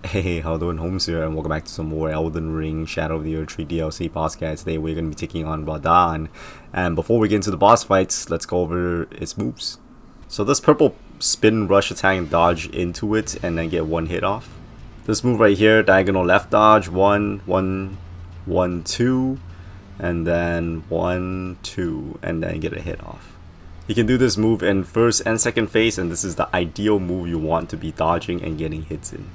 Hey, how doing? Holmes here, and welcome back to some more Elden Ring Shadow of the Erdtree DLC boss guide. Today we're going to be taking on Radahn, and before we get into the boss fights, let's go over its moves. So this purple spin rush attack and dodge into it, and then get one hit off. This move right here, diagonal left dodge, 1, 1, 1, 2, and then 1, 2, and then get a hit off. You can do this move in first and second phase, and this is the ideal move you want to be dodging and getting hits in.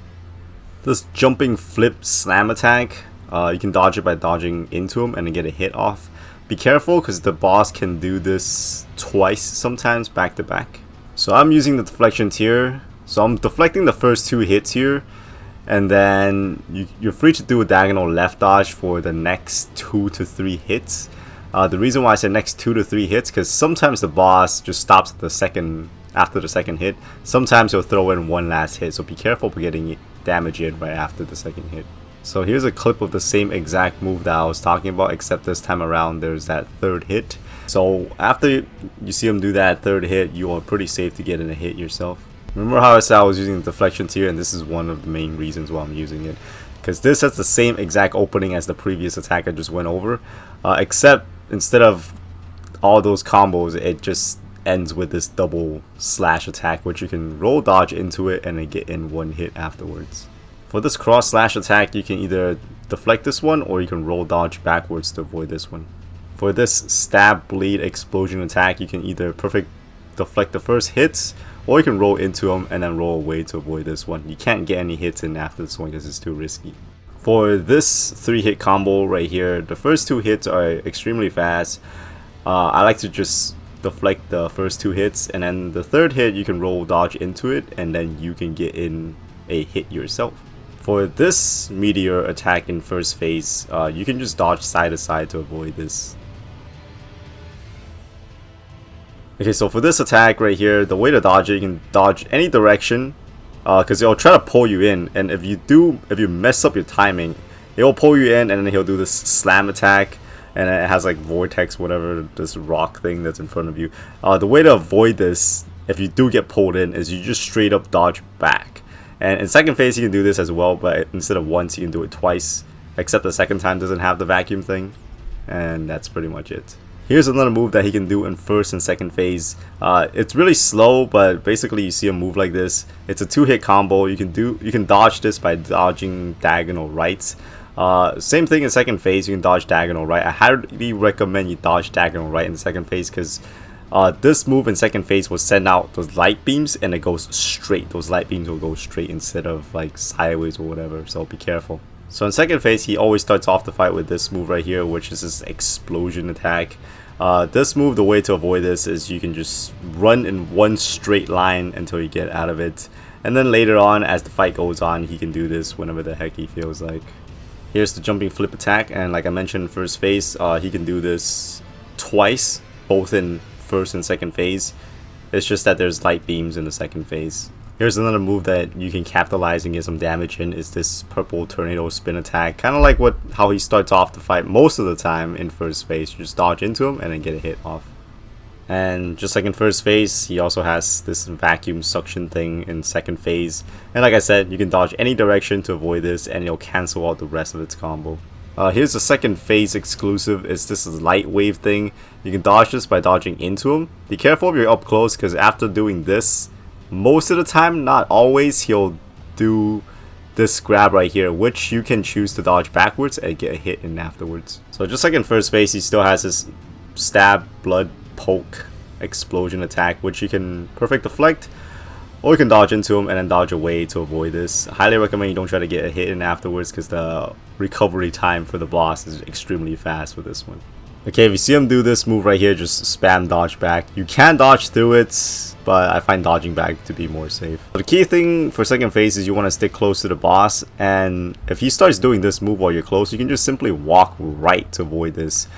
This jumping flip slam attack, you can dodge it by dodging into him and then get a hit off. Be careful because the boss can do this twice sometimes back to back. So I'm using the deflection tier. So I'm deflecting the first 2 hits here, and then you're free to do a diagonal left dodge for the next 2 to 3 hits. The reason why I said next 2 to 3 hits because sometimes the boss just stops after the second hit. Sometimes he'll throw in one last hit, so be careful for getting damage in right after the second hit. So here's a clip of the same exact move that I was talking about, except this time around there's that third hit. So after you see him do that third hit, you are pretty safe to get in a hit yourself. Remember how I said I was using the deflection tier, and this is one of the main reasons why I'm using it, because this has the same exact opening as the previous attack I just went over, except instead of all those combos, it just ends with this double slash attack, which you can roll dodge into it and then get in one hit afterwards. For this cross slash attack, you can either deflect this one or you can roll dodge backwards to avoid this one. For this stab bleed explosion attack, you can either perfect deflect the first hits or you can roll into them and then roll away to avoid this one. You can't get any hits in after this one because it's too risky. For this 3-hit combo right here, the first 2 hits are extremely fast. I like to just deflect the first 2 hits, and then the third hit you can roll dodge into it and then you can get in a hit yourself. For this meteor attack in first phase, you can just dodge side to side to avoid this. Okay, so for this attack right here, the way to dodge it, you can dodge any direction because it'll try to pull you in, and if you mess up your timing, it will pull you in and then he'll do this slam attack. And it has like vortex, whatever, this rock thing that's in front of you. The way to avoid this, if you do get pulled in, is you just straight up dodge back. And in second phase you can do this as well, but instead of once you can do it twice, except the second time doesn't have the vacuum thing. And that's pretty much it. Here's another move that he can do in first and second phase. It's really slow, but basically you see a move like this. It's a 2-hit combo. You can dodge this by dodging diagonal rights. Same thing in second phase, you can dodge diagonal right. I highly recommend you dodge diagonal right in the second phase because this move in second phase will send out those light beams and it goes straight. Those light beams will go straight instead of like sideways or whatever, so be careful. So in second phase, he always starts off the fight with this move right here, which is this explosion attack. This move, the way to avoid this is you can just run in one straight line until you get out of it. And then later on, as the fight goes on, he can do this whenever the heck he feels like. Here's the jumping flip attack, and like I mentioned in first phase, he can do this twice, both in first and second phase. It's just that there's light beams in the second phase. Here's another move that you can capitalize and get some damage in, is this purple tornado spin attack. Kind of like how he starts off the fight most of the time in first phase. You just dodge into him and then get a hit off. And just like in first phase, he also has this vacuum suction thing in second phase. And like I said, you can dodge any direction to avoid this and it'll cancel out the rest of its combo. Here's the second phase exclusive. It's this light wave thing. You can dodge this by dodging into him. Be careful if you're up close because after doing this, most of the time, not always, he'll do this grab right here, which you can choose to dodge backwards and get a hit in afterwards. So just like in first phase, he still has this stab, blood, poke explosion attack, which you can perfect deflect or you can dodge into him and then dodge away to avoid this. I highly recommend you don't try to get a hit in afterwards because the recovery time for the boss is extremely fast with this one. Okay, if you see him do this move right here, just spam dodge back. You can dodge through it, but I find dodging back to be more safe. The key thing for second phase is you want to stick close to the boss, and if he starts doing this move while you're close, you can just simply walk right to avoid this.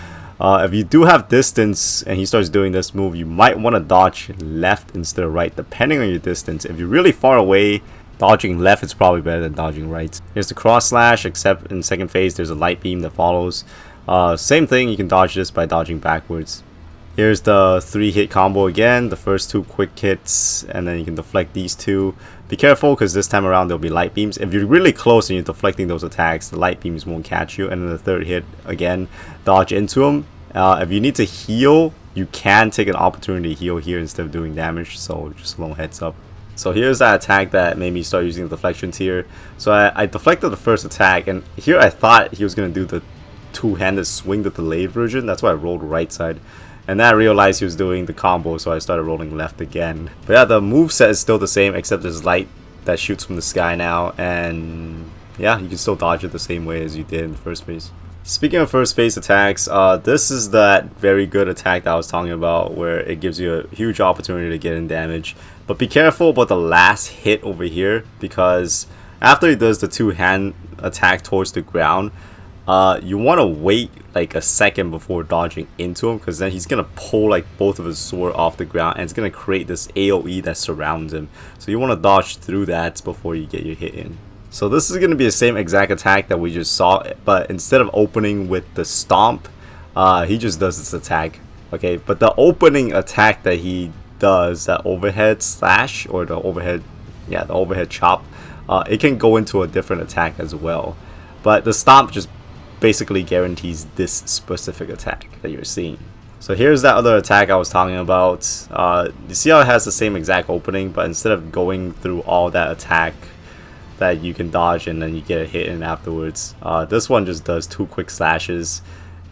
If you do have distance and he starts doing this move, you might want to dodge left instead of right, depending on your distance. If you're really far away, dodging left is probably better than dodging right. Here's the cross slash, except in second phase there's a light beam that follows. Same thing, you can dodge this by dodging backwards. Here's the 3-hit combo again, the first 2 quick hits, and then you can deflect these 2. Be careful because this time around there'll be light beams. If you're really close and you're deflecting those attacks, the light beams won't catch you. And then the 3rd hit, again, dodge into them. If you need to heal, you can take an opportunity to heal here instead of doing damage, so just a little heads up. So here's that attack that made me start using the deflection tier. So I deflected the first attack, and here I thought he was going to do the 2-handed swing, the delayed version. That's why I rolled right side. And then I realized he was doing the combo, so I started rolling left again. But yeah, the moveset is still the same, except there's light that shoots from the sky now. And yeah, you can still dodge it the same way as you did in the first phase. Speaking of first phase attacks, this is that very good attack that I was talking about, where it gives you a huge opportunity to get in damage. But be careful about the last hit over here, because after he does the 2-hand attack towards the ground, you want to wait like a second before dodging into him, because then he's gonna pull like both of his sword off the ground and it's gonna create this AoE that surrounds him. So you want to dodge through that before you get your hit in. So this is gonna be the same exact attack that we just saw, but instead of opening with the stomp, he just does this attack. Okay, but the opening attack that he does, that overhead slash or the overhead chop, it can go into a different attack as well. But the stomp just basically guarantees this specific attack that you're seeing. So here's that other attack I was talking about. You see how it has the same exact opening, but instead of going through all that attack that you can dodge and then you get a hit in afterwards, this one just does 2 quick slashes.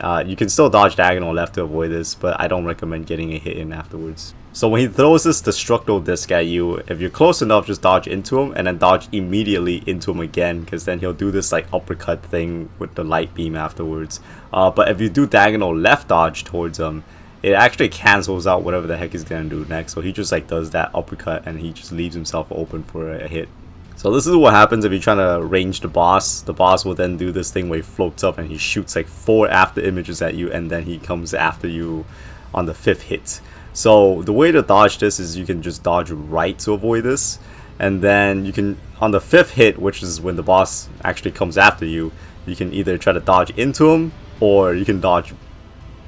You can still dodge diagonal left to avoid this, but I don't recommend getting a hit in afterwards. So when he throws this destructible disc at you, if you're close enough, just dodge into him and then dodge immediately into him again, because then he'll do this like uppercut thing with the light beam afterwards. But if you do diagonal left dodge towards him, it actually cancels out whatever the heck he's gonna do next. So he just like does that uppercut and he just leaves himself open for a hit. So this is what happens if you're trying to range the boss. The boss will then do this thing where he floats up and he shoots like 4 after images at you, and then he comes after you on the 5th hit. So the way to dodge this is you can just dodge right to avoid this, and then you can, on the 5th hit, which is when the boss actually comes after you, you can either try to dodge into him or you can dodge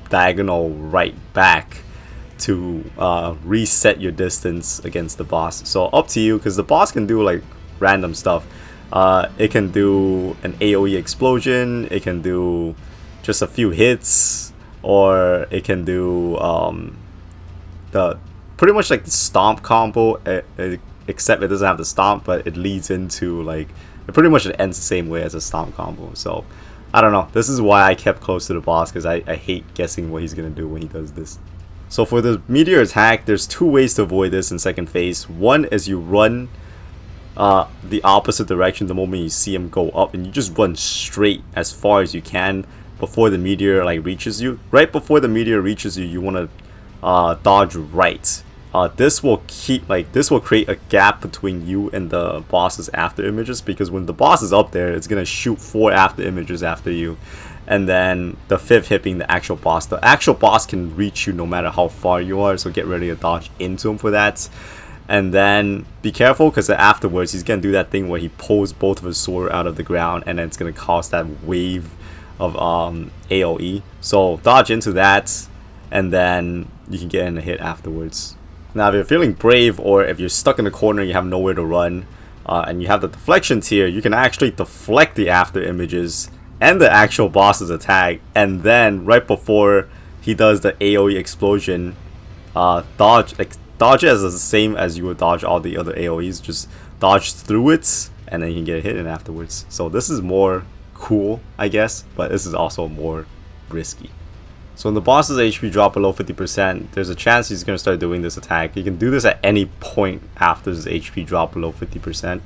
diagonal right back to reset your distance against the boss. So up to you, because the boss can do like random stuff. It can do an AoE explosion, it can do just a few hits, or it can do the pretty much like the stomp combo, except it doesn't have the stomp, but it leads into like, it pretty much ends the same way as a stomp combo. So I don't know, this is why I kept close to the boss, because I hate guessing what he's gonna do when he does this. So for the meteor attack, there's 2 ways to avoid this in second phase. One is you run the opposite direction the moment you see him go up, and you just run straight as far as you can before the meteor like reaches you. Right before the meteor reaches you, you want to dodge right. This will create a gap between you and the boss's after images, because when the boss is up there, it's gonna shoot 4 after images after you, and then the 5th hit being the actual boss. The actual boss can reach you no matter how far you are, so get ready to dodge into him for that. And then be careful, because afterwards he's gonna do that thing where he pulls both of his sword out of the ground, and then it's gonna cause that wave of AoE. So dodge into that, and then you can get in a hit afterwards. Now if you're feeling brave, or if you're stuck in the corner and you have nowhere to run, and you have the deflection tier, you can actually deflect the after images and the actual boss's attack, and then right before he does the AoE explosion, dodge it as the same as you would dodge all the other AoEs. Just dodge through it, and then you can get a hit in afterwards. So this is more cool, I guess, but this is also more risky. So when the boss's HP drop below 50%, there's a chance he's going to start doing this attack. You can do this at any point after his HP drop below 50%.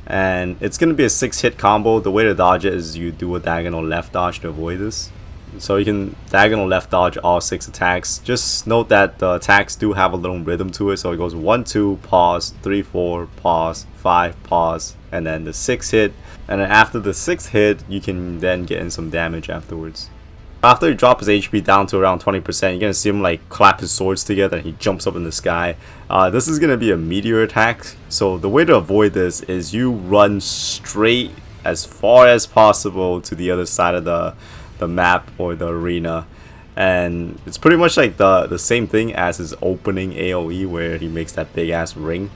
And it's going to be a 6-hit combo. The way to dodge it is you do a diagonal left dodge to avoid this. So you can diagonal left dodge all 6 attacks. Just note that the attacks do have a little rhythm to it. So it goes 1, 2, pause, 3, 4, pause, 5, pause, and then the 6th hit. And then after the 6th hit, you can then get in some damage afterwards. After he drops his HP down to around 20%, you're going to see him like clap his swords together and he jumps up in the sky. This is going to be a meteor attack. So the way to avoid this is you run straight as far as possible to the other side of the map or the arena. and it's pretty much like the same thing as his opening AoE where he makes that big ass ring.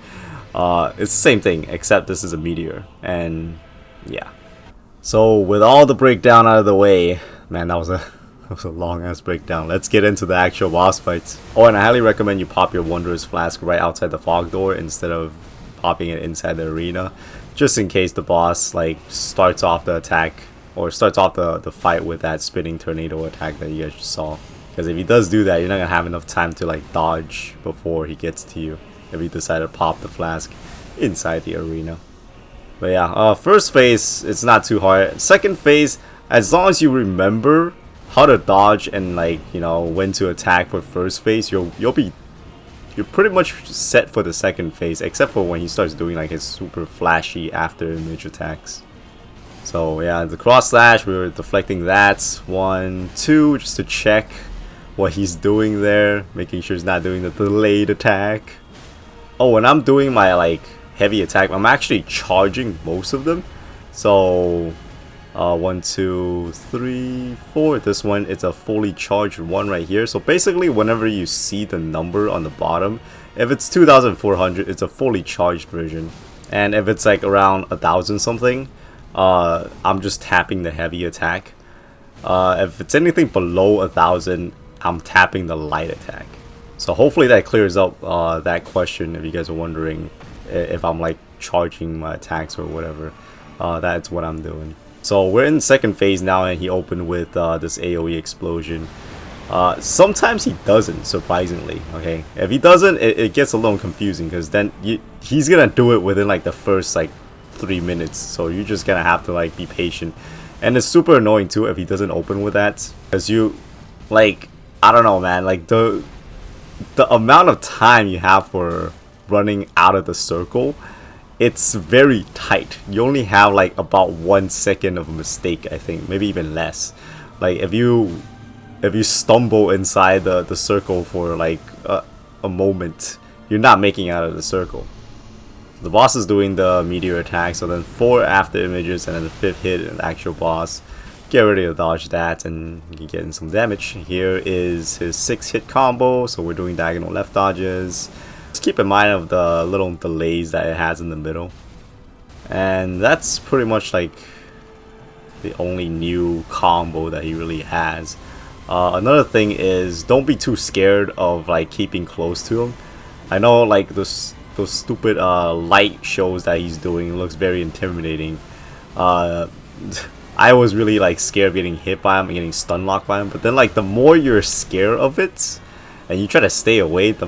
It's the same thing, except this is a meteor, and yeah. So with all the breakdown out of the way, man, that was a long ass breakdown. Let's get into the actual boss fights. Oh, and I highly recommend you pop your Wondrous Flask right outside the fog door instead of popping it inside the arena, just in case the boss like starts off the attack or starts off the fight with that spinning tornado attack that you guys just saw. Because if he does do that, you're not gonna have enough time to like dodge before he gets to you if you decide to pop the flask inside the arena. But yeah, first phase, it's not too hard. Second phase, as long as you remember how to dodge and like, you know, when to attack for first phase, you're pretty much set for the second phase, except for when he starts doing like his super flashy after image attacks. So yeah, the cross slash, we were deflecting that 1, 2 just to check what he's doing there, making sure he's not doing the delayed attack. Oh, when I'm doing my like heavy attack, I'm actually charging most of them. So 1, 2, 3, 4. This one, it's a fully charged one right here. So basically, whenever you see the number on the bottom, if it's 2,400, it's a fully charged version. And if it's like around 1,000 something, I'm just tapping the heavy attack. If it's anything below 1,000, I'm tapping the light attack. So hopefully that clears up that question if you guys are wondering if I'm like charging my attacks or whatever. That's what I'm doing. So we're in second phase now, and he opened with this AoE explosion. Sometimes he doesn't, surprisingly. Okay, if he doesn't, it gets a little confusing, because then he's gonna do it within like the first like 3 minutes. So you're just gonna have to like be patient, and it's super annoying too if he doesn't open with that, because you like, I don't know, man, like the amount of time you have for running out of the circle, it's very tight. You only have like about 1 second of a mistake, I think, maybe even less. Like if you stumble inside the circle for like a moment, you're not making out of the circle. The boss is doing the meteor attack, so then 4 after images and then the 5th hit an actual boss. Get ready to dodge that and you get in some damage. Here is his 6 hit combo, so we're doing diagonal left dodges. Just keep in mind of the little delays that it has in the middle. And that's pretty much like the only new combo that he really has. Another thing is, don't be too scared of like keeping close to him. I know like those stupid light shows that he's doing looks very intimidating. I was really like scared of getting hit by him and getting stun locked by him, but then like the more you're scared of it and you try to stay away, the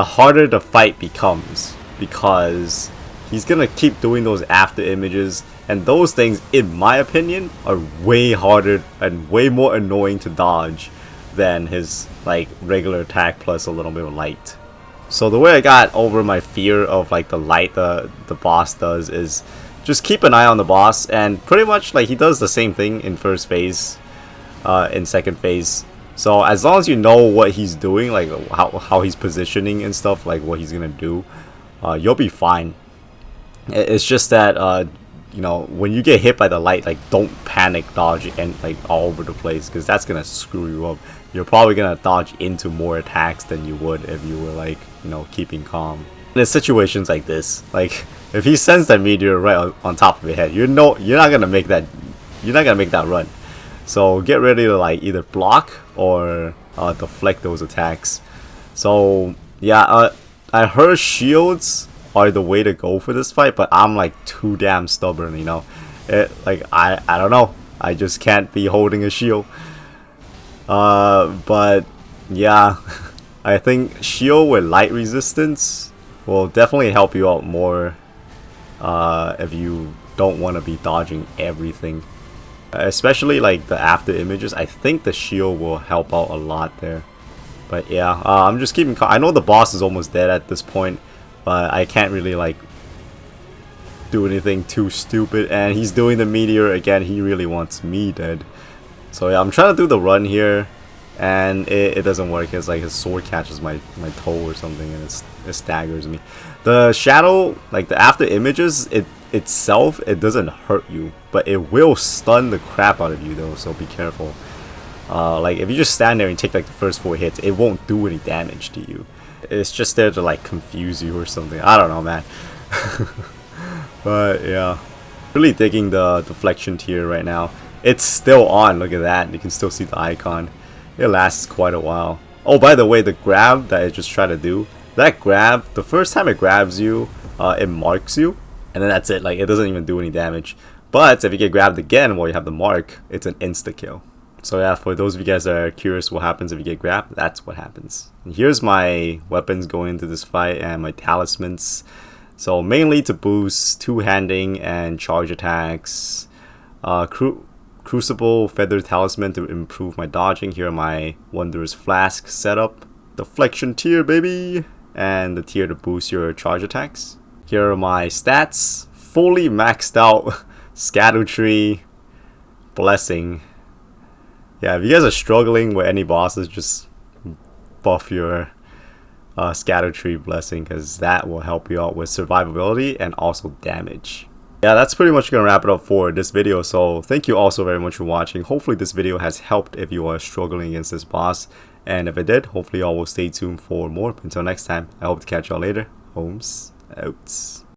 harder the fight becomes, because he's gonna keep doing those after images, and those things, in my opinion, are way harder and way more annoying to dodge than his like regular attack plus a little bit of light. So the way I got over my fear of like the light the boss does is just keep an eye on the boss, and pretty much like he does the same thing in first phase, in second phase. So as long as you know what he's doing, like how he's positioning and stuff, like what he's gonna do, you'll be fine. It's just that you know, when you get hit by the light, like don't panic dodge and like all over the place, because that's gonna screw you up. You're probably gonna dodge into more attacks than you would if you were like, you know, keeping calm. In situations like this, like if he sends that meteor right on top of your head, you're not gonna make that run. So get ready to like either block or deflect those attacks. So yeah, I heard shields are the way to go for this fight, but I'm like too damn stubborn, you know. Like I don't know, I just can't be holding a shield. But yeah, I think shield with light resistance will definitely help you out more if you don't want to be dodging everything. Especially like the after images, I think the shield will help out a lot there. But yeah, I'm just keeping I know the boss is almost dead at this point, but I can't really like do anything too stupid, and he's doing the meteor again. He really wants me dead. So yeah, I'm trying to do the run here, and it doesn't work. It's like his sword catches my toe or something, and it staggers me. The shadow, like the after images, itself, it doesn't hurt you, but it will stun the crap out of you though, so be careful. Like if you just stand there and take like the first 4 hits, it won't do any damage to you. It's just there to like confuse you or something. I don't know, man. But yeah, really digging the deflection tier right now. It's still on. Look at that. You can still see the icon. It lasts quite a while. Oh, by the way, the grab that I just tried to do, that grab, the first time it grabs you, it marks you, and then that's it. Like, it doesn't even do any damage. But if you get grabbed again while you have the mark, it's an insta-kill. So yeah, for those of you guys that are curious what happens if you get grabbed, that's what happens. And here's my weapons going into this fight and my talismans. So mainly to boost two-handing and charge attacks. Crucible Feather Talisman to improve my dodging. Here are my Wondrous Flask setup. Deflection tier, baby! And the tier to boost your charge attacks. Here are my stats. Fully maxed out Erdtree, Blessing. Yeah, if you guys are struggling with any bosses, just buff your Erdtree Blessing, because that will help you out with survivability and also damage. Yeah, that's pretty much gonna wrap it up for this video. So thank you all so very much for watching. Hopefully this video has helped if you are struggling against this boss, and if it did, hopefully y'all will stay tuned for more. Until next time, I hope to catch y'all later. Holmes out.